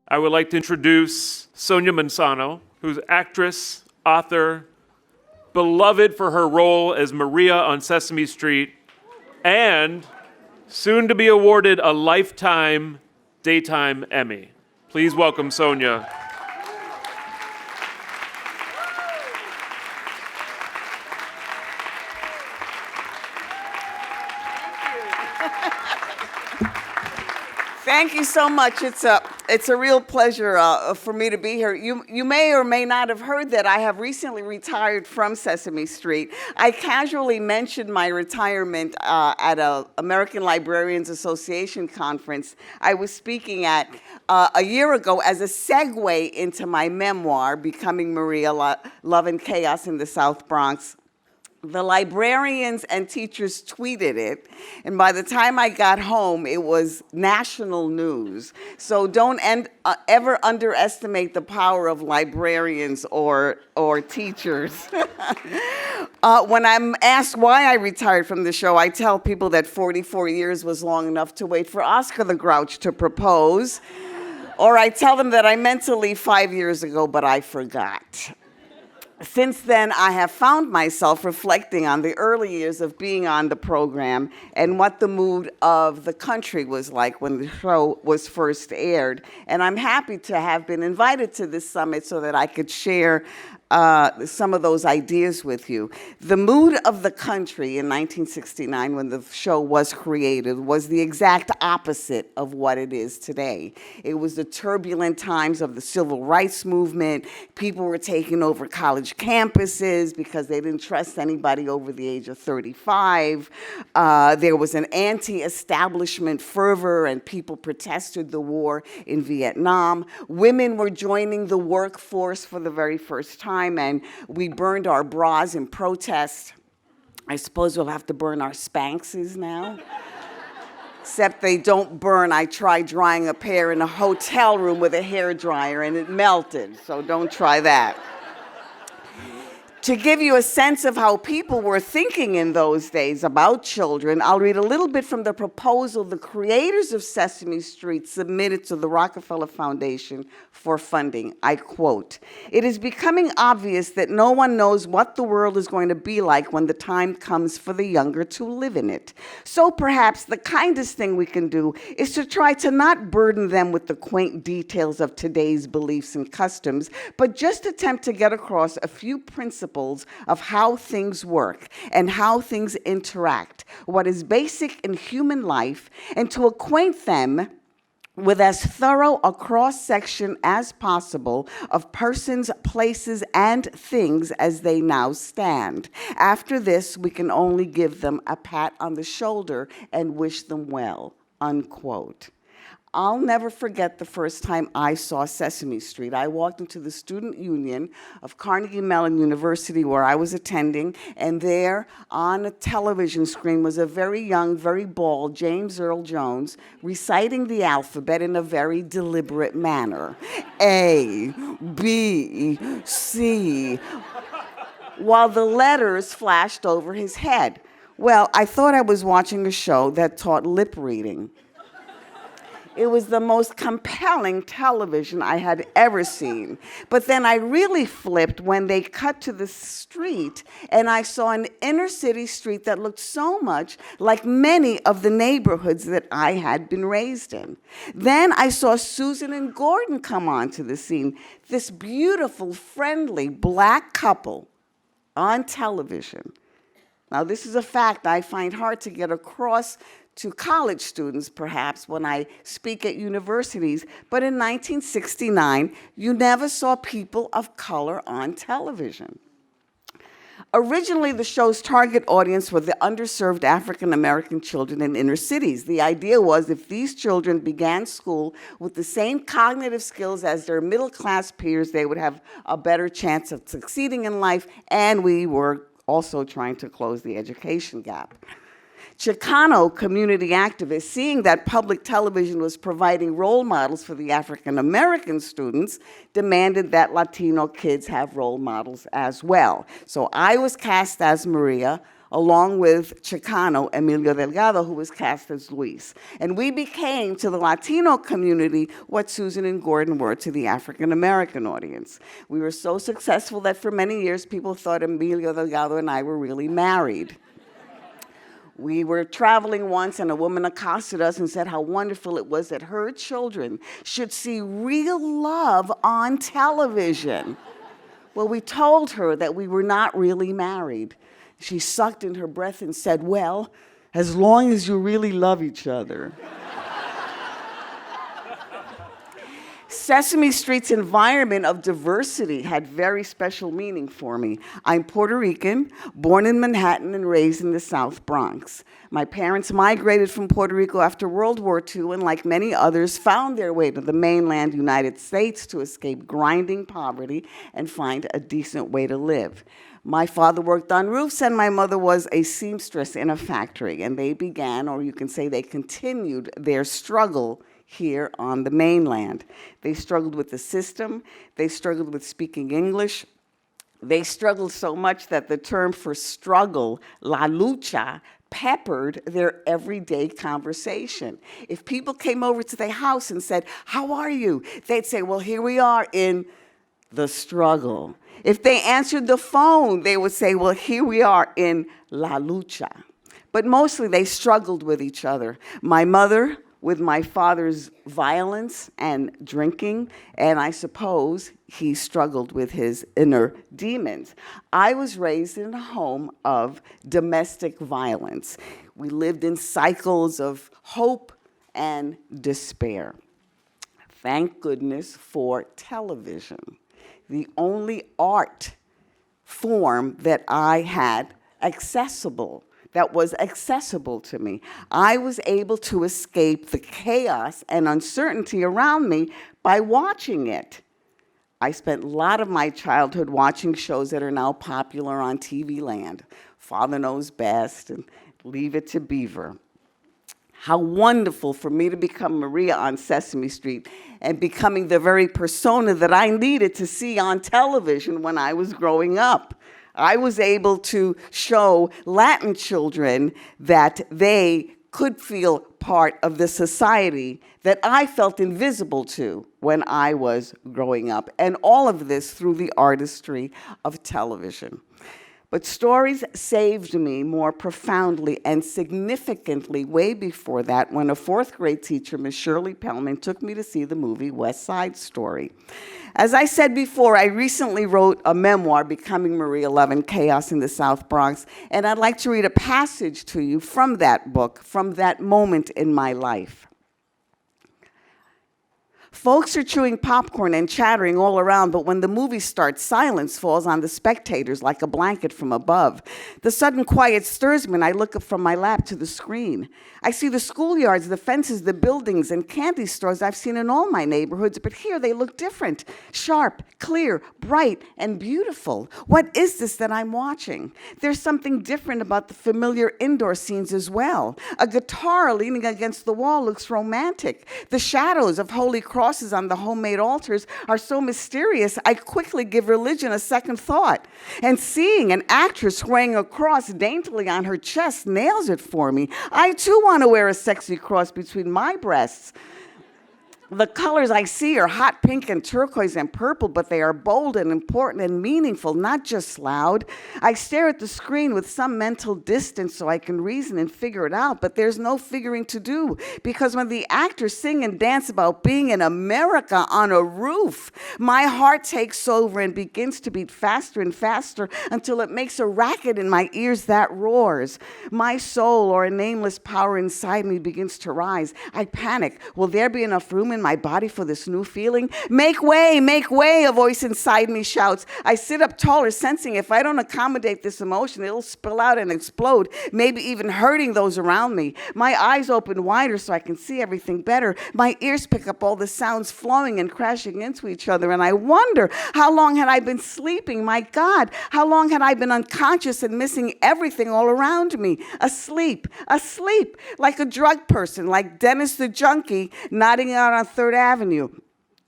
I would like to introduce Sonia Manzano, who's actress, author, beloved for her role as Maria on Sesame Street, and soon to be awarded a Lifetime Daytime Emmy. Please welcome Sonia. Thank you so much. It's a real pleasure for me to be here. You may or may not have heard that I have recently retired from Sesame Street. I casually mentioned my retirement at an American Librarians Association conference I was speaking at a year ago as a segue into my memoir, Becoming Maria, Love and Chaos in the South Bronx. The librarians and teachers tweeted it, and by the time I got home, it was national news. So don't ever underestimate the power of librarians or teachers. When I'm asked why I retired from the show, I tell people that 44 years was long enough to wait for Oscar the Grouch to propose, or I tell them that I meant to leave 5 years ago, but I forgot. Since then, I have found myself reflecting on the early years of being on the program and what the mood of the country was like when the show was first aired. And I'm happy to have been invited to this summit so that I could share some of those ideas with you. The mood of the country in 1969, when the show was created, was the exact opposite of what it is today. It was the turbulent times of the civil rights movement. People were taking over college campuses because they didn't trust anybody over the age of 35. There was an anti-establishment fervor, and people protested the war in Vietnam. Women were joining the workforce for the very first time, and we burned our bras in protest. I suppose we'll have to burn our Spankses now. Except they don't burn. I tried drying a pair in a hotel room with a hairdryer, and it melted, so don't try that. To give you a sense of how people were thinking in those days about children, I'll read a little bit from the proposal the creators of Sesame Street submitted to the Rockefeller Foundation for funding. I quote, "It is becoming obvious that no one knows what the world is going to be like when the time comes for the younger to live in it. So perhaps the kindest thing we can do is to try to not burden them with the quaint details of today's beliefs and customs, but just attempt to get across a few principles of how things work and how things interact, what is basic in human life, and to acquaint them with as thorough a cross-section as possible of persons, places, and things as they now stand. After this, we can only give them a pat on the shoulder and wish them well," unquote. I'll never forget the first time I saw Sesame Street. I walked into the Student Union of Carnegie Mellon University where I was attending, and there on a television screen was a very young, very bald James Earl Jones reciting the alphabet in a very deliberate manner. A, B, C, while the letters flashed over his head. Well, I thought I was watching a show that taught lip reading. It was the most compelling television I had ever seen. But then I really flipped when they cut to the street, and I saw an inner city street that looked so much like many of the neighborhoods that I had been raised in. Then I saw Susan and Gordon come onto the scene, this beautiful, friendly black couple on television. Now, this is a fact I find hard to get across to college students, perhaps, when I speak at universities, but in 1969, you never saw people of color on television. Originally, the show's target audience were the underserved African-American children in inner cities. The idea was if these children began school with the same cognitive skills as their middle-class peers, they would have a better chance of succeeding in life, and we were also trying to close the education gap. Chicano community activists, seeing that public television was providing role models for the African-American students, demanded that Latino kids have role models as well. So I was cast as Maria, along with Chicano Emilio Delgado, who was cast as Luis. And we became, to the Latino community, what Susan and Gordon were to the African-American audience. We were so successful that for many years, people thought Emilio Delgado and I were really married. We were traveling once, and a woman accosted us and said how wonderful it was that her children should see real love on television. Well, we told her that we were not really married. She sucked in her breath and said, well, as long as you really love each other. Sesame Street's environment of diversity had very special meaning for me. I'm Puerto Rican, born in Manhattan and raised in the South Bronx. My parents migrated from Puerto Rico after World War II and, like many others, found their way to the mainland United States to escape grinding poverty and find a decent way to live. My father worked on roofs and my mother was a seamstress in a factory, and they began, or you can say they continued, their struggle here on the mainland. They struggled with the system. They struggled with speaking English. They struggled so much that the term for struggle, la lucha, peppered their everyday conversation. If people came over to their house and said, how are you? They'd say, well, here we are in the struggle. If they answered the phone, they would say, well, here we are in la lucha. But mostly they struggled with each other. My mother, with my father's violence and drinking, and I suppose he struggled with his inner demons. I was raised in a home of domestic violence. We lived in cycles of hope and despair. Thank goodness for television, the only art form that I had that was accessible to me. I was able to escape the chaos and uncertainty around me by watching it. I spent a lot of my childhood watching shows that are now popular on TV land. Father Knows Best and Leave It to Beaver. How wonderful for me to become Maria on Sesame Street and becoming the very persona that I needed to see on television when I was growing up. I was able to show Latin children that they could feel part of the society that I felt invisible to when I was growing up. And all of this through the artistry of television. But stories saved me more profoundly and significantly way before that when a fourth grade teacher, Miss Shirley Pellman, took me to see the movie West Side Story. As I said before, I recently wrote a memoir, Becoming Maria Love and Chaos in the South Bronx, and I'd like to read a passage to you from that book, from that moment in my life. Folks are chewing popcorn and chattering all around, but when the movie starts, silence falls on the spectators like a blanket from above. The sudden quiet stirs me, and I look up from my lap to the screen. I see the schoolyards, the fences, the buildings, and candy stores I've seen in all my neighborhoods, but here they look different. Sharp, clear, bright, and beautiful. What is this that I'm watching? There's something different about the familiar indoor scenes as well. A guitar leaning against the wall looks romantic. The shadows of holy crosses on the homemade altars are so mysterious, I quickly give religion a second thought. And seeing an actress wearing a cross daintily on her chest nails it for me. I too want to wear a sexy cross between my breasts. The colors I see are hot pink and turquoise and purple, but they are bold and important and meaningful, not just loud. I stare at the screen with some mental distance so I can reason and figure it out, but there's no figuring to do, because when the actors sing and dance about being in America on a roof, my heart takes over and begins to beat faster and faster until it makes a racket in my ears that roars. My soul, or a nameless power inside me, begins to rise. I panic. Will there be enough room in my body for this new feeling? Make way, a voice inside me shouts. I sit up taller, sensing if I don't accommodate this emotion, it'll spill out and explode, maybe even hurting those around me. My eyes open wider so I can see everything better. My ears pick up all the sounds flowing and crashing into each other, and I wonder, how long had I been sleeping? My God, how long had I been unconscious and missing everything all around me? Asleep, like a drug person, like Dennis the junkie, nodding out on 3rd Avenue.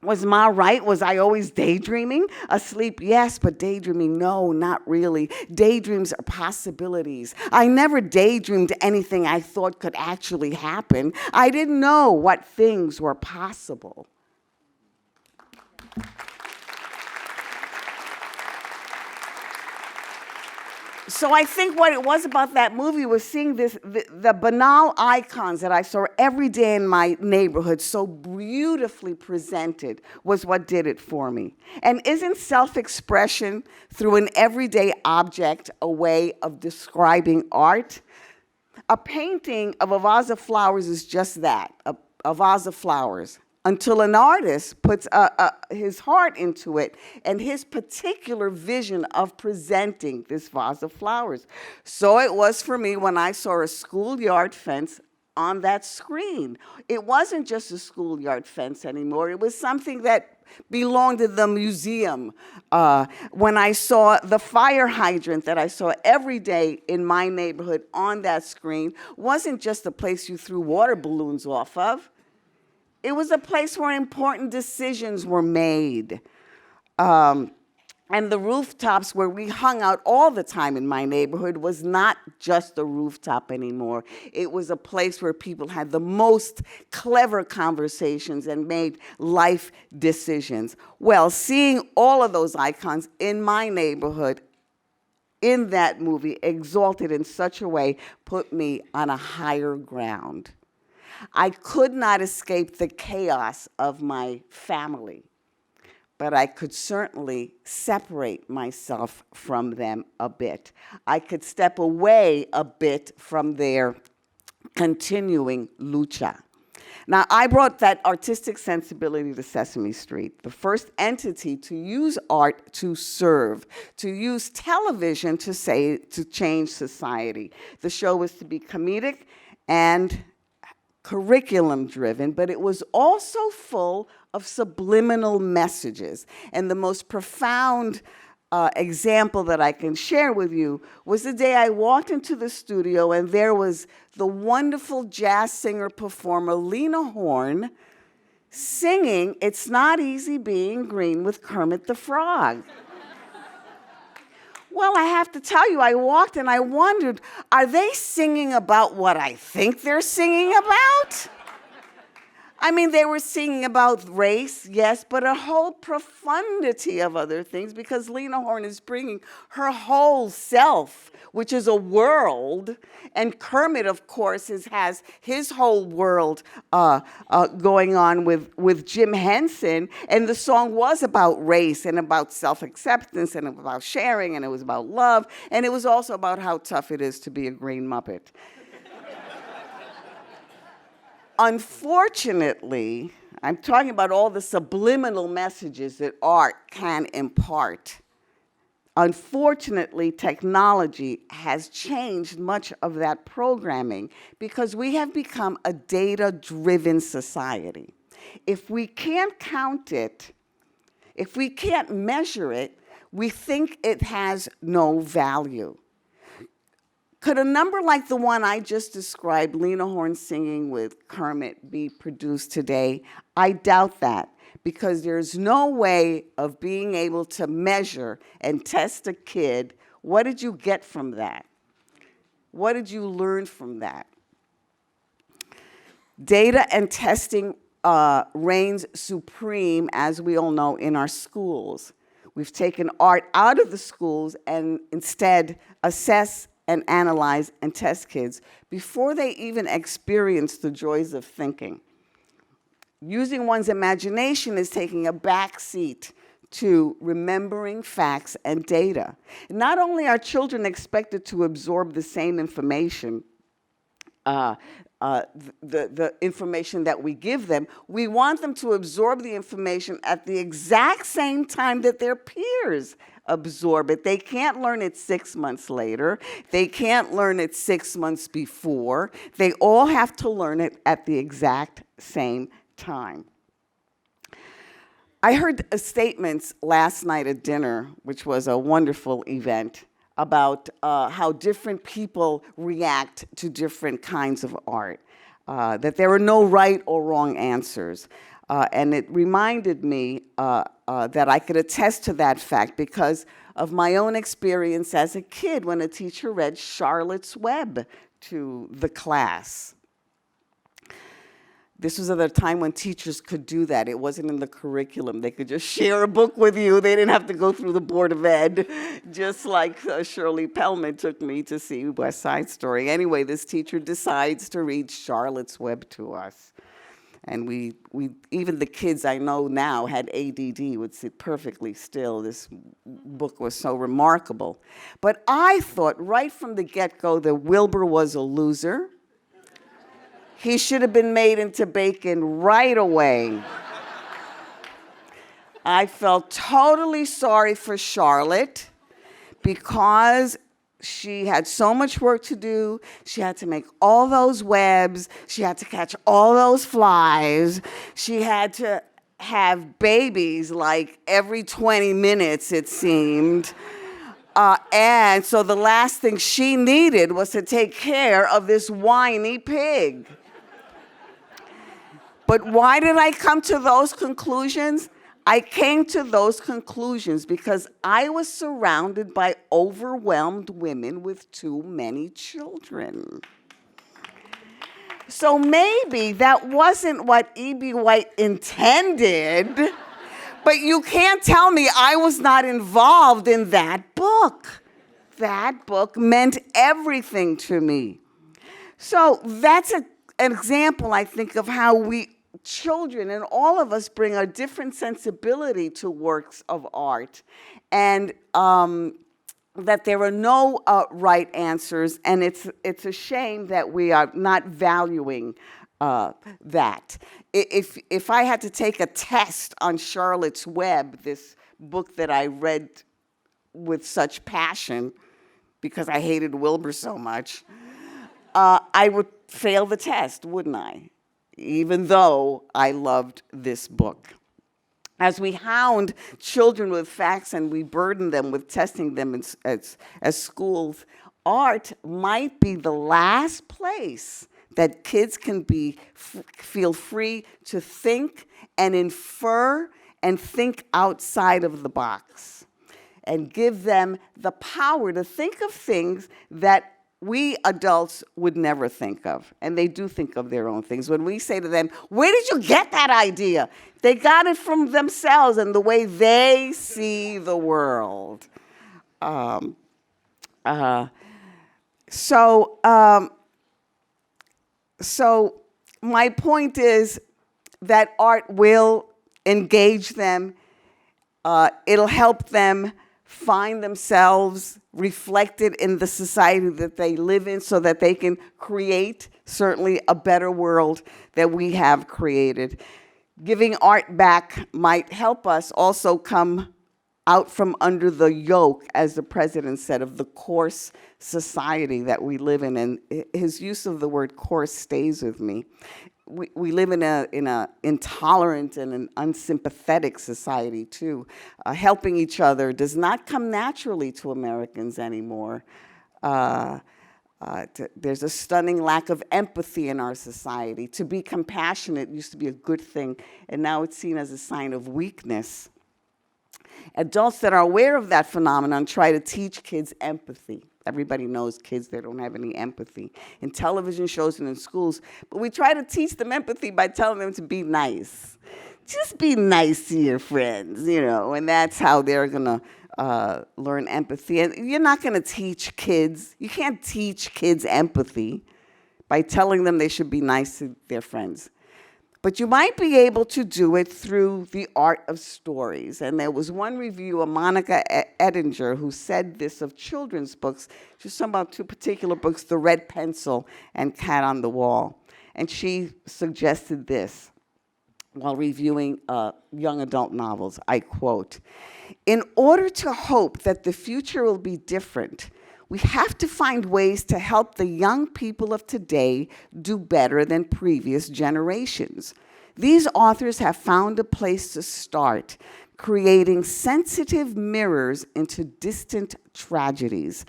Was Ma right? Was I always daydreaming? Asleep, yes, but daydreaming, no, not really. Daydreams are possibilities. I never daydreamed anything I thought could actually happen. I didn't know what things were possible. So I think what it was about that movie was seeing the banal icons that I saw every day in my neighborhood so beautifully presented was what did it for me. And isn't self-expression through an everyday object a way of describing art? A painting of a vase of flowers is just that, a vase of flowers, until an artist puts his heart into it and his particular vision of presenting this vase of flowers. So it was for me when I saw a schoolyard fence on that screen. It wasn't just a schoolyard fence anymore. It was something that belonged to the museum. When I saw the fire hydrant that I saw every day in my neighborhood on that screen, wasn't just a place you threw water balloons off of. It was a place where important decisions were made. And the rooftops where we hung out all the time in my neighborhood was not just a rooftop anymore. It was a place where people had the most clever conversations and made life decisions. Well, seeing all of those icons in my neighborhood in that movie, exalted in such a way, put me on a higher ground. I could not escape the chaos of my family, but I could certainly separate myself from them a bit. I could step away a bit from their continuing lucha. Now, I brought that artistic sensibility to Sesame Street, the first entity to use art to serve, to use television to change society. The show was to be comedic and curriculum-driven, but it was also full of subliminal messages. And the most profound example that I can share with you was the day I walked into the studio and there was the wonderful jazz singer-performer Lena Horne singing "It's Not Easy Being Green" with Kermit the Frog. Well, I have to tell you, I walked and I wondered, are they singing about what I think they're singing about? I mean, they were singing about race, yes, but a whole profundity of other things because Lena Horne is bringing her whole self, which is a world, and Kermit, of course, has his whole world going on with Jim Henson, and the song was about race and about self-acceptance and about sharing, and it was about love, and it was also about how tough it is to be a green Muppet. Unfortunately, I'm talking about all the subliminal messages that art can impart. Unfortunately, technology has changed much of that programming because we have become a data-driven society. If we can't count it, if we can't measure it, we think it has no value. Could a number like the one I just described, Lena Horne singing with Kermit, be produced today? I doubt that, because there's no way of being able to measure and test a kid. What did you get from that? What did you learn from that? Data and testing reigns supreme, as we all know, in our schools. We've taken art out of the schools and instead assess and analyze and test kids before they even experience the joys of thinking. Using one's imagination is taking a back seat to remembering facts and data. Not only are children expected to absorb the same information, the information that we give them, we want them to absorb the information at the exact same time that their peers absorb it. They can't learn it 6 months later. They can't learn it 6 months before. They all have to learn it at the exact same time. I heard statements last night at dinner, which was a wonderful event, about how different people react to different kinds of art, that there are no right or wrong answers. And it reminded me that I could attest to that fact because of my own experience as a kid when a teacher read Charlotte's Web to the class. This was at a time when teachers could do that. It wasn't in the curriculum. They could just share a book with you. They didn't have to go through the Board of Ed, just like Shirley Pellman took me to see West Side Story. Anyway, this teacher decides to read Charlotte's Web to us. And we even the kids I know now had ADD, would sit perfectly still. This book was so remarkable. But I thought right from the get-go that Wilbur was a loser. He should have been made into bacon right away. I felt totally sorry for Charlotte because she had so much work to do. She had to make all those webs. She had to catch all those flies. She had to have babies like every 20 minutes, it seemed. And so the last thing she needed was to take care of this whiny pig. But why did I come to those conclusions? I came to those conclusions because I was surrounded by overwhelmed women with too many children. So maybe that wasn't what E.B. White intended, but you can't tell me I was not involved in that book. That book meant everything to me. So that's an example, I think, of how we children and all of us bring a different sensibility to works of art, and that there are no right answers, and it's a shame that we are not valuing that. If I had to take a test on Charlotte's Web, this book that I read with such passion because I hated Wilbur so much, I would fail the test, wouldn't I? Even though I loved this book. As we hound children with facts and we burden them with testing them as schools, art might be the last place that kids can feel free to think and infer and think outside of the box, and give them the power to think of things that we adults would never think of, and they do think of their own things. When we say to them, where did you get that idea? They got it from themselves and the way they see the world. So my point is that art will engage them. It'll help them find themselves reflected in the society that they live in so that they can create, certainly, a better world that we have created. Giving art back might help us also come out from under the yoke, as the president said, of the coarse society that we live in. And his use of the word coarse stays with me. We live in a intolerant and an unsympathetic society too. Helping each other does not come naturally to Americans anymore. There's a stunning lack of empathy in our society. To be compassionate used to be a good thing, and now it's seen as a sign of weakness. Adults that are aware of that phenomenon try to teach kids empathy. Everybody knows kids that don't have any empathy in television shows and in schools, but we try to teach them empathy by telling them to be nice. Just be nice to your friends, and that's how they're gonna learn empathy. And you're not gonna teach kids, you can't teach kids empathy by telling them they should be nice to their friends. But you might be able to do it through the art of stories. And there was one reviewer, Monica Edinger, who said this of children's books. She was talking about two particular books, The Red Pencil and Cat on the Wall. And she suggested this while reviewing young adult novels. I quote, "In order to hope that the future will be different, we have to find ways to help the young people of today do better than previous generations. These authors have found a place to start, creating sensitive mirrors into distant tragedies.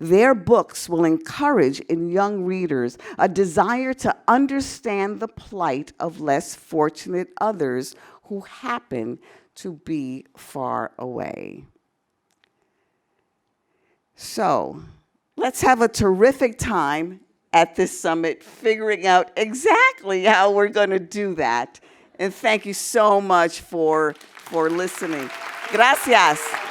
Their books will encourage in young readers a desire to understand the plight of less fortunate others who happen to be far away. So, let's have a terrific time at this summit figuring out exactly how we're going to do that. And thank you so much for listening. Gracias.